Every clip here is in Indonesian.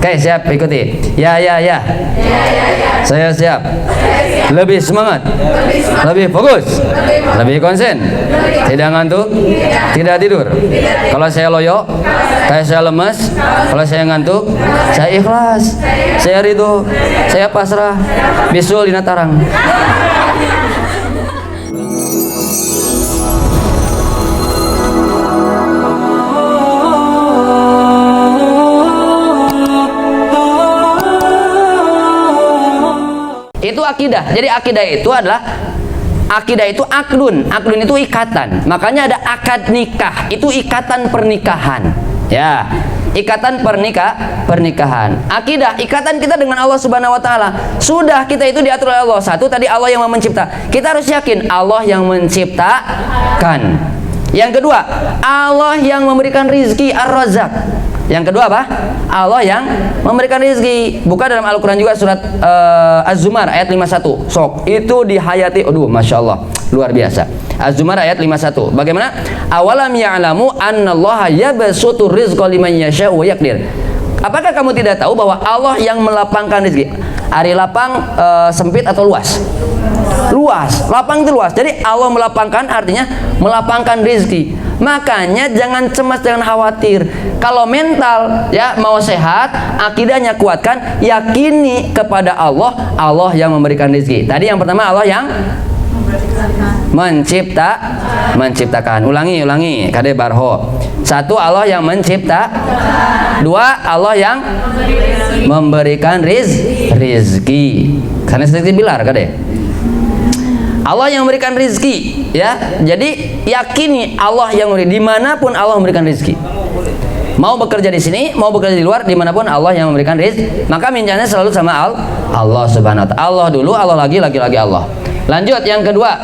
Oke, siap, ikuti. Ya. Saya siap. Lebih semangat. Lebih fokus. Lebih konsen. Tidak ngantuk. Tidak tidur. Kalau saya loyo, kayak saya lemes. Kalau saya ngantuk, saya ikhlas. Saya ridho. Saya pasrah. Bisul dina tarang. Itu akidah. Jadi akidah itu adalah akdun. Akdun itu ikatan. Makanya ada akad nikah. Itu ikatan pernikahan. Ya, ikatan pernikahan. Akidah, ikatan kita dengan Allah Subhanahu wa taala. Sudah kita itu diatur oleh Allah. Satu tadi Allah yang mencipta. Kita harus yakin Allah yang menciptakan. Yang kedua, Allah yang memberikan rizki, Ar-Razzaq. Yang kedua apa? Allah yang memberikan rezeki. Buka dalam Al-Quran juga surat Az-Zumar ayat 51. Sok, itu dihayati. Aduh, Masya Allah, luar biasa. Az-Zumar ayat 51. Bagaimana? Awalam ya'lamu annallaha yabsutur rizqa liman yasha'u wa yaqdir. Apakah kamu tidak tahu bahwa Allah yang melapangkan rezeki? Ari lapang sempit atau luas? Luas. Lapang itu luas. Jadi Allah melapangkan artinya melapangkan rezeki. Makanya jangan cemas, jangan khawatir. Kalau mental ya mau sehat, akidahnya kuatkan, yakini kepada Allah, Allah yang memberikan rezeki. Tadi yang pertama Allah yang menciptakan. Ulangi. Kade barho. Satu, Allah yang mencipta. Dua, Allah yang memberikan rizki. Karena sedikit bilar kade. Allah yang memberikan rizki, ya. Jadi yakini Allah yang memberi, dimanapun Allah memberikan rizki. Mau bekerja di sini, mau bekerja di luar, dimanapun Allah yang memberikan rizki. Maka mincanya selalu sama Allah Subhanahu wa taala. Allah dulu, Allah lagi Allah. Lanjut yang kedua,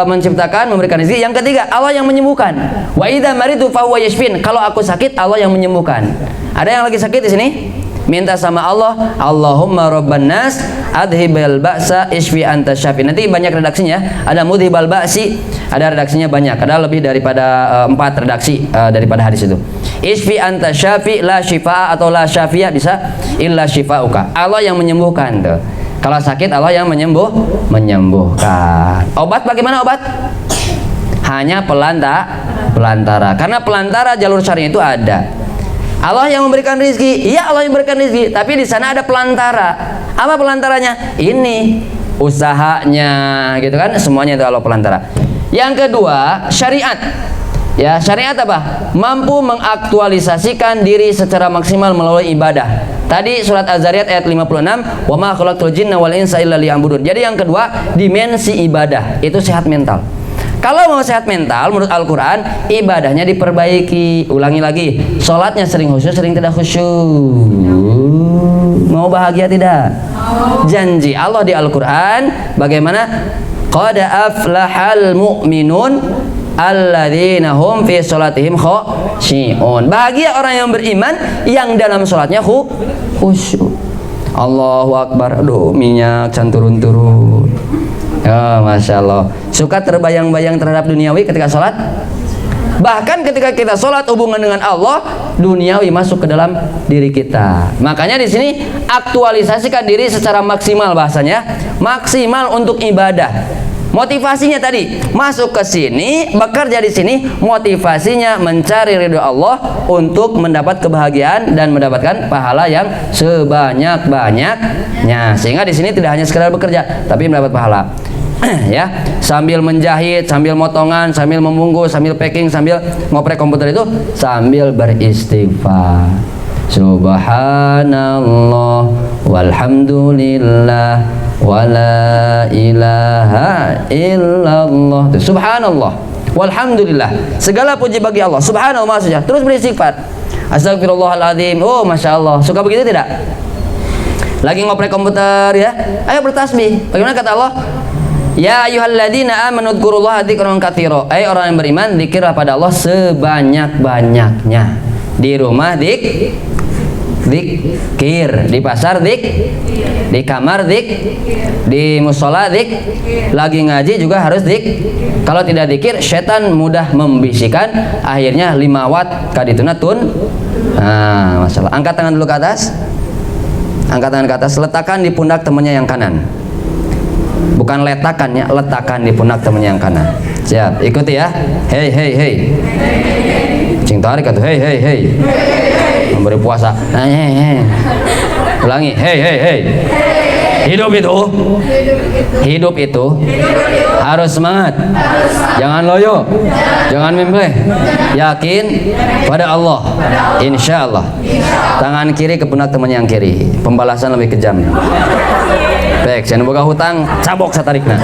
menciptakan, memberikan rizki. Yang ketiga, Allah yang menyembuhkan. Wa idza maritu fa huwa yashfin. Kalau aku sakit, Allah yang menyembuhkan. Ada yang lagi sakit di sini? Minta sama Allah, Allahumma rabban nas adhibal ba'sa isfi anta syafi. Nanti banyak redaksinya, ada mudhibal ba'si, ada redaksinya banyak, ada lebih daripada 4 redaksi daripada hadis itu. Isfi anta syafi la syifa'a atau la syafi'a bisa illa syifa'uka. Allah yang menyembuhkan tuh. Kalau sakit Allah yang menyembuhkan. Obat bagaimana obat? Hanya pelantara. Karena pelantara jalur syar'i itu ada. Allah yang memberikan rezeki, iya Allah yang memberikan rezeki, tapi di sana ada pelantara. Apa pelantaranya? Ini usahanya, gitu kan? Semuanya itu Allah pelantara. Yang kedua, syariat. Ya, syariat apa? Mampu mengaktualisasikan diri secara maksimal melalui ibadah. Tadi surat Az-Zariyat ayat 56, "Wa ma khalaqtul jinna wal insa illa liya'budun." Jadi yang kedua, dimensi ibadah, itu sehat mental. Kalau mau sehat mental, menurut Al-Quran, ibadahnya diperbaiki. Ulangi lagi, sholatnya sering khusyuk, sering tidak khusyuk. Mau bahagia tidak? Janji Allah di Al-Quran, bagaimana? Qad aflahal mu'minun alladzina hum fi sholatihim khashi'un. Bahagia orang yang beriman yang dalam sholatnya khusyuk. Allahu Akbar. Aduh, minyak can turun-turun. Ya, Masya Allah. Suka terbayang-bayang terhadap duniawi ketika sholat. Bahkan ketika kita sholat hubungan dengan Allah, duniawi masuk ke dalam diri kita. Makanya di sini aktualisasikan diri secara maksimal, bahasanya maksimal untuk ibadah. Motivasinya tadi masuk ke sini, bekerja di sini, motivasinya mencari ridho Allah untuk mendapat kebahagiaan dan mendapatkan pahala yang sebanyak-banyaknya. Sehingga di sini tidak hanya sekedar bekerja, tapi mendapat pahala. Ya, sambil menjahit, sambil motongan, sambil membungkus, sambil packing, sambil ngoprek komputer itu sambil beristighfar. Subhanallah walhamdulillah wala ilaha illallah. Subhanallah walhamdulillah, segala puji bagi Allah. Subhanallah maksudnya terus beristighfar. Astagfirullahaladzim. Oh, Masya Allah. Suka begitu tidak? Lagi ngoprek komputer ya, ayo bertasbih. Bagaimana kata Allah? Ya ayyuhalladzina amanu dzkurullaha dzikran katsira. Orang yang beriman, zikirlah pada Allah sebanyak-banyaknya. Di rumah zikir, di pasar di kamar di musola lagi ngaji juga harus Kalau tidak zikir, setan mudah membisikkan, akhirnya 5 watt kadituna Nah, masalah. Angkat tangan dulu ke atas. Angkat tangan ke atas, letakkan di pundak temannya yang kanan. Bukan letakkan ya, letakkan di pundak temannya yang kanan. Siap, ikuti ya. Hei hei hei. Cing tarik atau hei hei hei. Memberi puasa. Hei hei. Ulangi, hei hei hei. Hidup itu harus semangat, jangan loyo, jangan membleh, yakin pada Allah, insya Allah. Tangan kiri ke pundak teman yang kiri, pembalasan lebih kejam. Baik, saya boga hutang, cabok satarikna.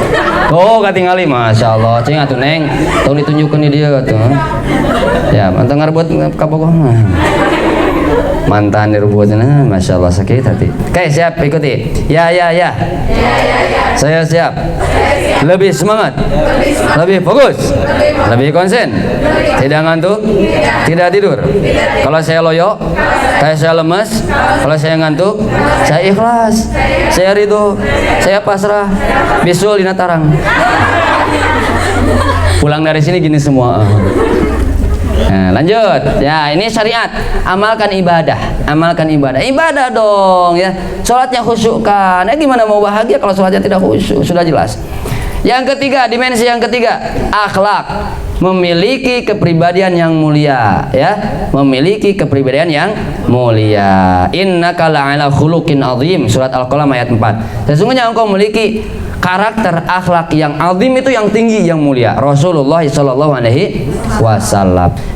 Oh, katingali, masya Allah. Cing atuh neng, tolong ditunjukkan di dia tuh. Ya, mantan ngerebut kapok. Mantan direbutnya, masya Allah sakit hati. Oke, siap, ikuti. Ya. Saya siap. Lebih semangat, lebih fokus, lebih konsen, tidak ngantuk, tidak tidur. Kalau saya loyo, kayak saya lemes. Kalau saya ngantuk, saya ikhlas, saya ridho, saya pasrah, bisul dina tarang. Pulang dari sini gini semua. Nah, lanjut. Ya, ini syariat. Amalkan ibadah. Ibadah dong ya. Salatnya khusyuk kan. Gimana mau bahagia kalau salatnya tidak khusyuk? Sudah jelas. Yang ketiga, dimensi yang ketiga, akhlak. Memiliki kepribadian yang mulia ya. Memiliki kepribadian yang mulia. Innaka la'ala khuluqin azim. Surat Al-Qalam ayat 4. Sesungguhnya engkau memiliki karakter akhlak yang azim, itu yang tinggi, yang mulia. Rasulullah SAW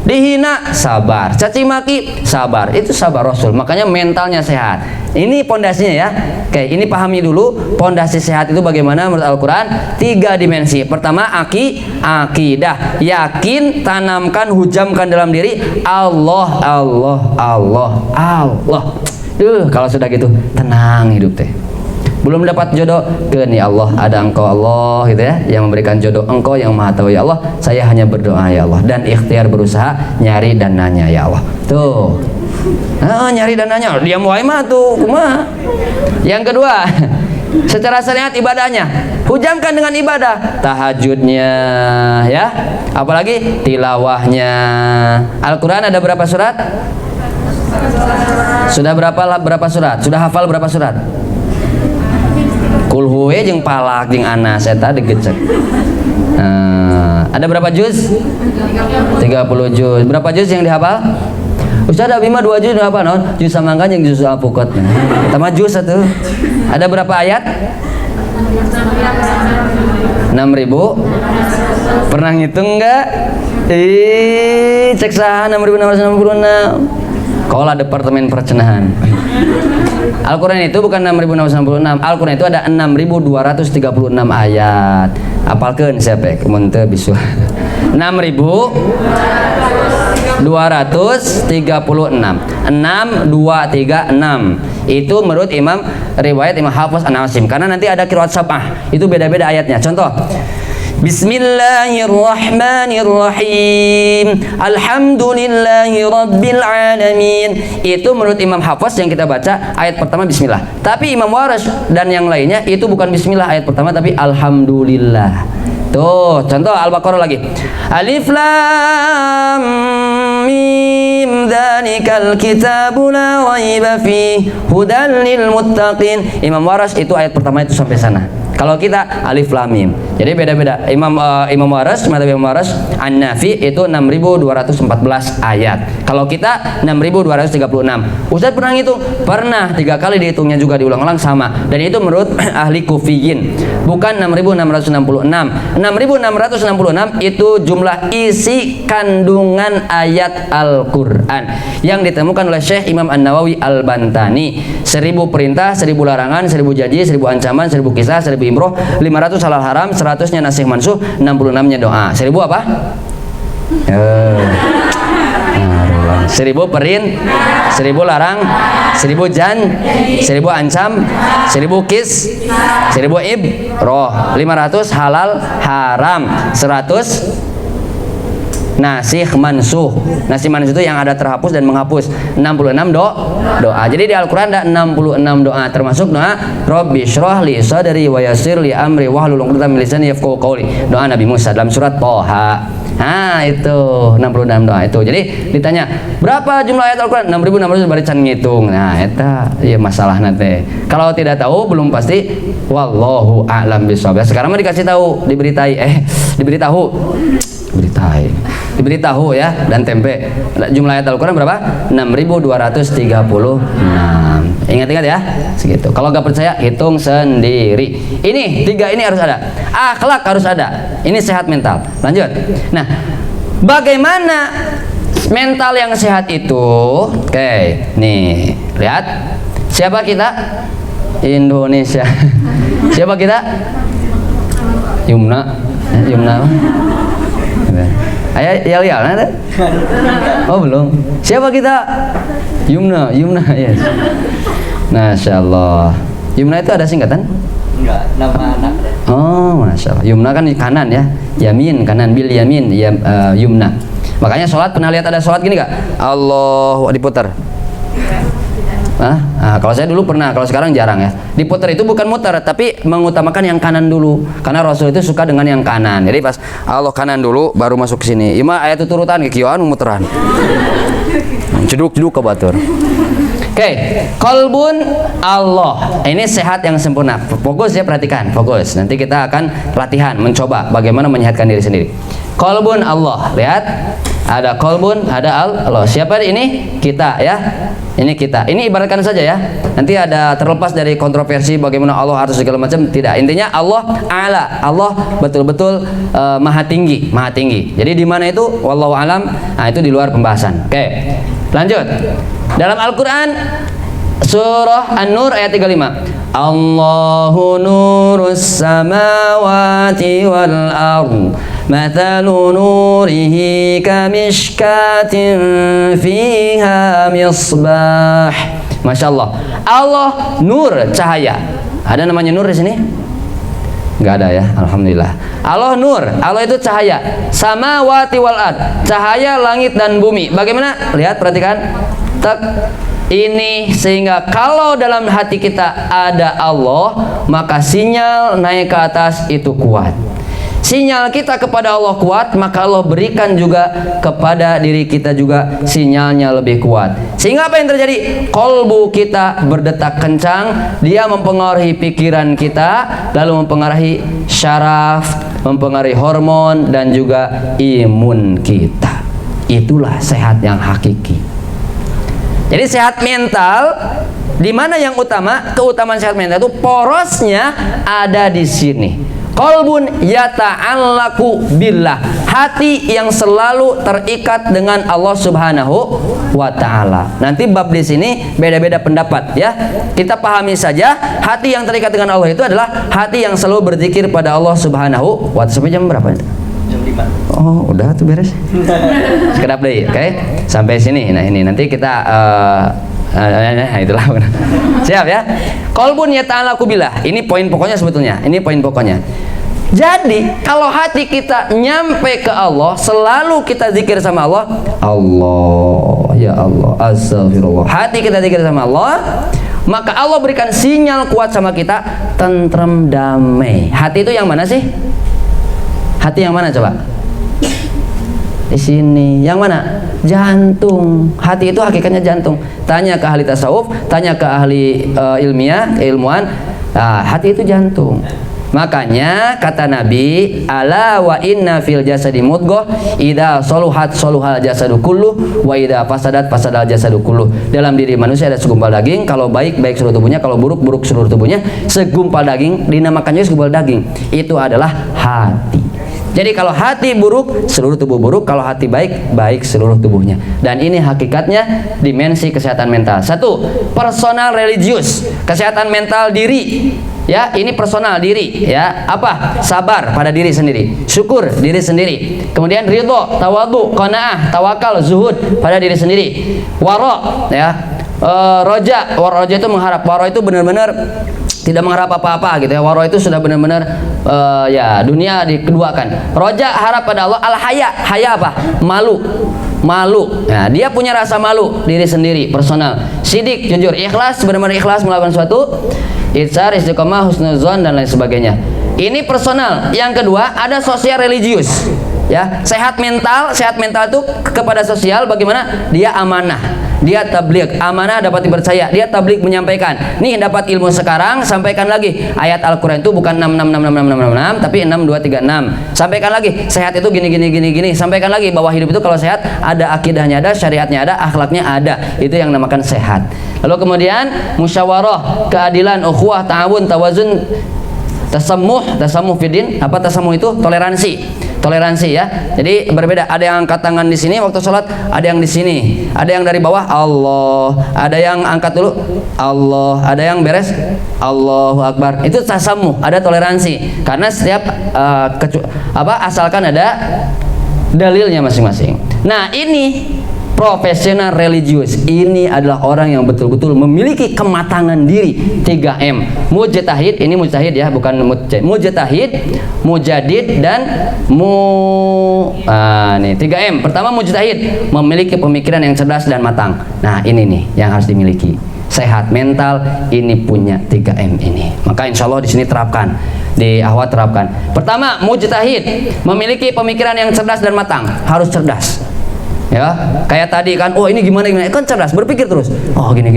dihina sabar, caci maki sabar, itu sabar Rasul. Makanya mentalnya sehat. Ini pondasinya ya. Oke, ini pahami dulu pondasi sehat itu bagaimana menurut Al-Quran. 3 dimensi. Pertama, akidah, yakin, tanamkan, hujamkan dalam diri Allah. Kalau sudah gitu tenang hidup teh. Belum dapat jodoh, ke nih Allah, ada engkau Allah gitu ya, yang memberikan jodoh, engkau yang maha tahu ya Allah. Saya hanya berdoa ya Allah, dan ikhtiar berusaha nyari dan nanya ya Allah. Tuh, nyari dan nanya, dia mau mah tuh kumaha. Yang kedua, secara syariat ibadahnya, hujamkan dengan ibadah, tahajudnya ya, apalagi tilawahnya. Al-Quran ada berapa surat? Sudah berapa surat? Sudah hafal berapa surat? Kulhuwe jeung palak jeung anas eta digecek. Ada berapa juz? 30 juz. Berapa juz yang dihafal? Ustaz Abi mah 2 juz dihafal naon? Juz samangga jeung juz alpuqat. Eta mah juz atuh. Ada berapa ayat? 6.000. Pernah ngitung enggak? Cek saha 6.666. Kaulah Departemen Percenahan. Al-Quran itu bukan 6.666. Al-Quran itu ada 6.236 ayat. Apalkeun siapa? Mun teu bisu. 6.236. 6236. Itu menurut Imam riwayat Imam Hafiz An-Nasim. Karena nanti ada qiraat sab'ah. Itu beda-beda ayatnya. Contoh, Bismillahirrahmanirrahim. Alhamdulillahi rabbil alamin. Itu menurut Imam Hafiz yang kita baca ayat pertama bismillah. Tapi Imam Waras dan yang lainnya itu bukan bismillah ayat pertama tapi alhamdulillah. Tuh, contoh Al-Baqarah lagi. Alif lam mim dzalikal kitabu la raiba fihi hudal lil muttaqin. Imam Waras itu ayat pertama itu sampai sana. Kalau kita alif lam mim. Jadi beda-beda. Imam Waras, madzhab Imam Waras, An-Nafi itu 6.214 ayat. Kalau kita 6.236. Ustaz pernah ngitung? Pernah, 3 kali dihitungnya juga diulang-ulang sama. Dan itu menurut ahli kufiyin. Bukan 6.666. 6.666 itu jumlah isi kandungan ayat Al-Quran yang ditemukan oleh Syekh Imam An-Nawawi Al-Bantani. 1000 perintah, 1000 larangan, 1000 janji, 1000 ancaman, 1000 kisah, 1000 imroh, 500 halal haram, 100-nya nasih mansuh, 66-nya doa. 1000 apa? 1000 perin, 1000 larang, 1000 jan, 1000 ancam, 1000 kis, 1000 ibroh, 500 halal haram, 100 nasih mansuh. Nasih mansuh itu yang ada terhapus dan menghapus. 66 doa. Jadi di Al-Quran ada 66 doa, termasuk doa Rabbi shrah li sadri wa yassir li amri wahlul 'uqdatam min lisani yafqahu qawli. Doa Nabi Musa dalam surat Thaha. Nah itu 66 doang itu. Jadi ditanya berapa jumlah ayat Al-Quran? 6.600 bari can ngitung. Nah eta ya masalah nanti. Kalau tidak tahu belum pasti. Wallahu a'lam bishawab. Sekarang mah dikasih tahu, diberitahu ya, dan tempe. Jumlah ayat Al-Quran berapa? 6.236. Ingat-ingat ya, segitu. Kalau nggak percaya hitung sendiri. Ini 3 ini harus ada. Akhlak harus ada. Ini sehat mental. Lanjut. Nah, bagaimana mental yang sehat itu? Oke, nih lihat. Siapa kita? Indonesia. Siapa kita? Yumna. Ayah yal ada? Oh belum. Siapa kita? Yumna, yes. Masya Allah. Yumna itu ada singkatan? Enggak, nama anak. Oh, Masya Allah. Yumna kan kanan ya. Yamin, kanan, bil yamin, ya, Yumna. Makanya sholat, pernah lihat ada sholat gini gak? Allah diputar. Nah, kalau saya dulu pernah, kalau sekarang jarang ya. Diputar itu bukan muter, tapi mengutamakan yang kanan dulu. Karena Rasul itu suka dengan yang kanan. Jadi pas Allah kanan dulu, baru masuk ke sini. Ima ayat itu turutan, kikian muteran. Ceduk ke batur. Oke, kolbun Allah. Ini sehat yang sempurna. Fokus ya, perhatikan, fokus. Nanti kita akan latihan, mencoba bagaimana menyehatkan diri sendiri. Kolbun Allah, lihat. Ada kolbun, ada Allah. Siapa ini? Kita ya. Ini kita. Ini ibaratkan saja ya. Nanti ada terlepas dari kontroversi bagaimana Allah harus segala macam. Tidak. Intinya Allah A'la. Allah betul-betul maha tinggi, maha tinggi. Jadi di mana itu? Wallahu alam. Nah, itu di luar pembahasan. Oke. Lanjut. Dalam Al-Qur'an surah An-Nur ayat 35. Allahu nurus samawati wal ardh. Mathalu nurihi kamishkatin fiha misbah. Masya Allah. Allah nur, cahaya. Ada namanya nur di sini? Nggak ada ya, alhamdulillah. Allah nur, Allah itu cahaya. Samawati wal ard, cahaya langit dan bumi. Bagaimana? Lihat, perhatikan. Ini sehingga kalau dalam hati kita ada Allah, maka sinyal naik ke atas itu kuat. Sinyal kita kepada Allah kuat, maka Allah berikan juga kepada diri kita juga sinyalnya lebih kuat. Sehingga apa yang terjadi? Kolbu kita berdetak kencang, dia mempengaruhi pikiran kita, lalu mempengaruhi syaraf, mempengaruhi hormon dan juga imun kita. Itulah sehat yang hakiki. Jadi sehat mental, di mana yang utama? Keutamaan sehat mental itu porosnya ada di sini. Qalbun yata'allaku billah, hati yang selalu terikat dengan Allah Subhanahu wa taala. Nanti bab di sini beda-beda pendapat ya. Kita pahami saja, hati yang terikat dengan Allah itu adalah hati yang selalu berzikir pada Allah Subhanahu wa taala. Sampai jam berapa? Jam 5. Oh, udah tuh beres. Sekedap deh, oke? Sampai sini. Nah, ini nanti kita itulah. Siap ya? Qalbun yata'allaku billah. Ini poin pokoknya sebetulnya. Ini poin pokoknya. Jadi, kalau hati kita nyampe ke Allah, selalu kita zikir sama Allah. Allah, ya Allah, astagfirullah. Hati kita zikir sama Allah, maka Allah berikan sinyal kuat sama kita, tentrem, damai. Hati itu yang mana sih? Hati yang mana coba? Di sini. Yang mana? Jantung. Hati itu hakikatnya jantung. Tanya ke ahli tasawuf, tanya ke ahli ilmiah, keilmuan. Nah, hati itu jantung. Makanya kata Nabi, ala wa inna fil jasadi mudghah, idza saluhat saluhal jasadu kullu wa idza fasadat fasadal jasadu kullu. Dalam diri manusia ada segumpal daging, kalau baik baik seluruh tubuhnya, kalau buruk buruk seluruh tubuhnya. Segumpal daging dinamakannya segumpal daging. Itu adalah hati. Jadi kalau hati buruk, seluruh tubuh buruk. Kalau hati baik, baik seluruh tubuhnya. Dan ini hakikatnya dimensi kesehatan mental. Satu, personal religius, kesehatan mental diri. Ya, ini personal diri. Ya, apa? Sabar pada diri sendiri, syukur diri sendiri. Kemudian ridho, tawadhu, qanaah, tawakal, zuhud pada diri sendiri. Wara, ya. Roja, roja itu mengharap. Wara itu benar-benar tidak mengharap apa-apa gitu ya. Waro itu sudah benar-benar ya dunia dikeduakan. Roja harap pada Allah. Al haya, haya apa? Malu, malu. Nah, dia punya rasa malu diri sendiri, personal. Sidik, jujur, ikhlas, benar-benar ikhlas melakukan suatu. Itsar, istiqomah, husnuzon dan lain sebagainya. Ini personal. Yang kedua ada sosial religius. Ya, sehat mental itu kepada sosial bagaimana? Dia amanah. Dia tabligh, amanah dapat dipercaya. Dia tabligh menyampaikan. Nih dapat ilmu sekarang, sampaikan lagi. Ayat Al-Qur'an itu bukan 6 tapi 6236. Sampaikan lagi. Sehat itu gini. Sampaikan lagi bahwa hidup itu kalau sehat ada akidahnya, ada syariatnya, ada akhlaknya, ada. Itu yang namakan sehat. Lalu kemudian musyawarah, keadilan, ukhuwah, ta'awun, tawazun, tasamuh fidin. Apa tasamuh itu? Toleransi ya. Jadi berbeda. Ada yang angkat tangan di sini waktu sholat, ada yang di sini. Ada yang dari bawah Allah, ada yang angkat dulu Allah, ada yang beres Allahu Akbar. Itu tasamuh, ada toleransi. Karena setiap asalkan ada dalilnya masing-masing. Nah, ini profesional religius. Ini adalah orang yang betul-betul memiliki kematangan diri. 3M. Mujtahid, ini mujtahid ya, bukan mujtahid, mujadid, dan nih 3M. Pertama mujtahid, memiliki pemikiran yang cerdas dan matang. Nah, ini nih yang harus dimiliki. Sehat mental ini punya 3M ini. Maka insya Allah di sini terapkan, di Ahwat terapkan. Pertama, mujtahid, memiliki pemikiran yang cerdas dan matang. Harus cerdas. Ya, kayak tadi kan, oh ini gimana, kan cerdas, berpikir terus. Oh gini.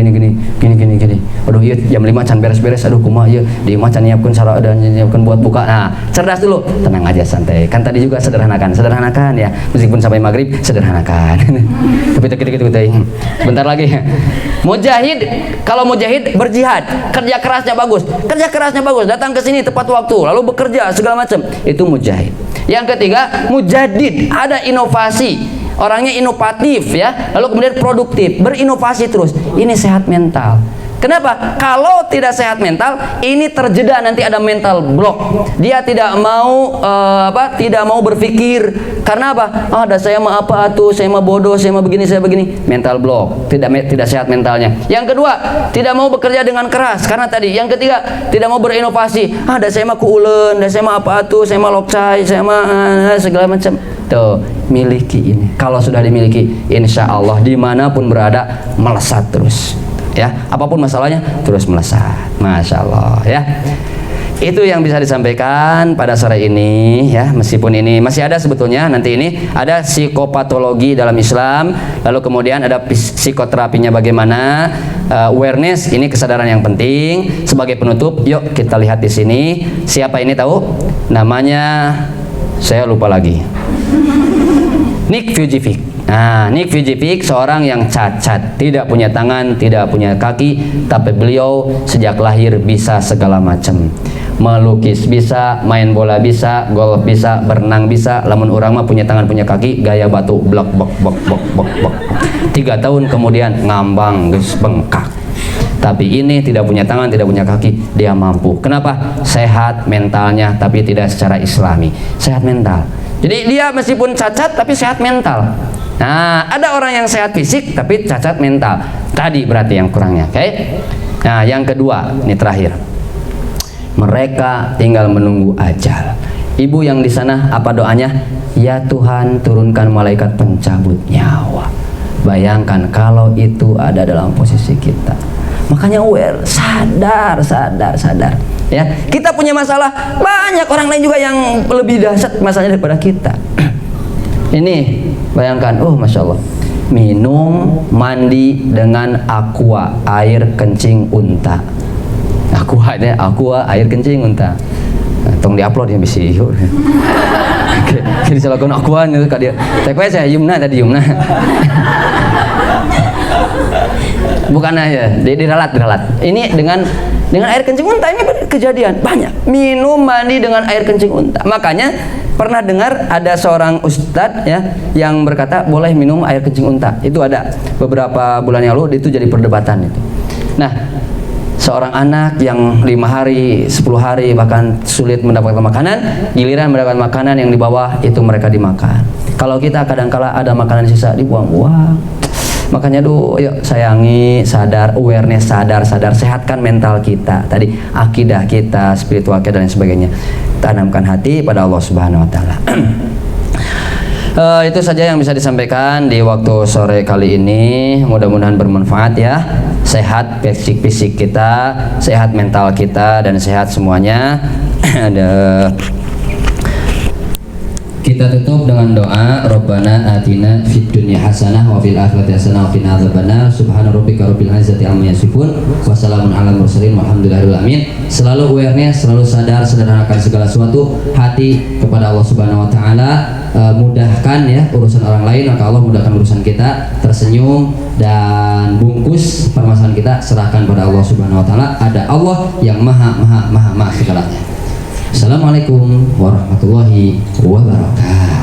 Aduh iya jam 5 can beres-beres, aduh kumaha ieu, di imah can nyiapkeun sarapan dan nyiapkeun buat buka. Nah, cerdas dulu, tenang aja, santai. Kan tadi juga sederhanakan ya. Meskipun sampai maghrib sederhanakan. Tapi gitu. Bentar lagi. Mujahid, kalau mujahid berjihad, kerja kerasnya bagus, datang ke sini tepat waktu, lalu bekerja segala macam. Itu mujahid. Yang ketiga, mujadid, ada inovasi. Orangnya inovatif ya, lalu kemudian produktif, berinovasi terus. Ini sehat mental. Kenapa? Kalau tidak sehat mental, ini terjeda, nanti ada mental block. Dia tidak mau tidak mau berpikir. Karena apa? Ada saya mah apa atuh, saya mah bodoh, saya mah begini. Mental block, tidak sehat mentalnya. Yang kedua, tidak mau bekerja dengan keras. Karena tadi. Yang ketiga, tidak mau berinovasi. Ada saya mah kuuleun, ada saya mah apa atuh, saya mah lokcai, saya mah segala macam. Tuh, miliki ini. Kalau sudah dimiliki, insya Allah dimanapun berada melesat terus. Ya, apapun masalahnya terus melesat. Masya Allah ya. Itu yang bisa disampaikan pada sore ini ya. Meskipun ini masih ada sebetulnya, nanti ini ada psikopatologi dalam Islam, lalu kemudian ada psikoterapinya bagaimana, awareness, ini kesadaran yang penting. Sebagai penutup, yuk kita lihat di sini. Siapa ini tahu? Namanya saya lupa lagi. Nick Vujicic. Nah, Nick Vujicic seorang yang cacat, tidak punya tangan, tidak punya kaki, tapi beliau sejak lahir bisa segala macam. Melukis bisa, main bola bisa, golf bisa, berenang bisa. Lamun urang mah punya tangan, punya kaki, gaya batu blok. 3 tahun kemudian ngambang geus bengkak. Tapi ini tidak punya tangan, tidak punya kaki, dia mampu. Kenapa? Sehat mentalnya, tapi tidak secara Islami. Sehat mental. Jadi dia meskipun cacat tapi sehat mental. Nah, ada orang yang sehat fisik tapi cacat mental. Tadi berarti yang kurangnya, oke? Nah, yang kedua, ini terakhir. Mereka tinggal menunggu ajal. Ibu yang di sana apa doanya? Ya Tuhan, turunkan malaikat pencabut nyawa. Bayangkan kalau itu ada dalam posisi kita. Makanya aware, sadar. Ya, kita punya masalah, banyak orang lain juga yang lebih dahsyat masalahnya daripada kita. Ini bayangkan, oh masya Allah, minum mandi dengan aqua, air kencing unta. Aqua air kencing unta. Tong diupload yang bisa. Jadi kalau kau aqua itu kak dia. Tapi saya Yumna tadi Yumna. Bukan aja, diralat. Ini dengan air kencing unta, ini kejadian banyak. Minum mandi dengan air kencing unta. Makanya pernah dengar ada seorang ustadz ya yang berkata boleh minum air kencing unta. Itu ada beberapa bulan yang lalu, itu jadi perdebatan itu. Nah, seorang anak yang 5 hari, 10 hari bahkan sulit mendapatkan makanan, giliran mendapat makanan yang di bawah itu mereka dimakan. Kalau kita kadangkala ada makanan sisa dibuang-buang. Makanya yuk sayangi, sadar, awareness, sadar, sehatkan mental kita. Tadi akidah kita, spiritual kita dan sebagainya. Tanamkan hati pada Allah Subhanahu wa taala. Itu saja yang bisa disampaikan di waktu sore kali ini. Mudah-mudahan bermanfaat ya. Sehat fisik kita, sehat mental kita, dan sehat semuanya. Ada Kita tutup dengan doa Rabbana atina fid dunya hasanah wa fil akhirati hasanah wa qina adzabannar. Subhana rabbika rabbil izzati amma yasifun wa salamun alal mursalin walhamdulillahirabbil alamin. Selalu awareness, selalu sadar, sederhanakan segala sesuatu, hati kepada Allah Subhanahu wa taala, mudahkan ya urusan orang lain, maka Allah mudahkan urusan kita. Tersenyum dan bungkus permasalahan kita serahkan pada Allah Subhanahu wa taala. Ada Allah yang maha segalanya. Assalamualaikum warahmatullahi wabarakatuh.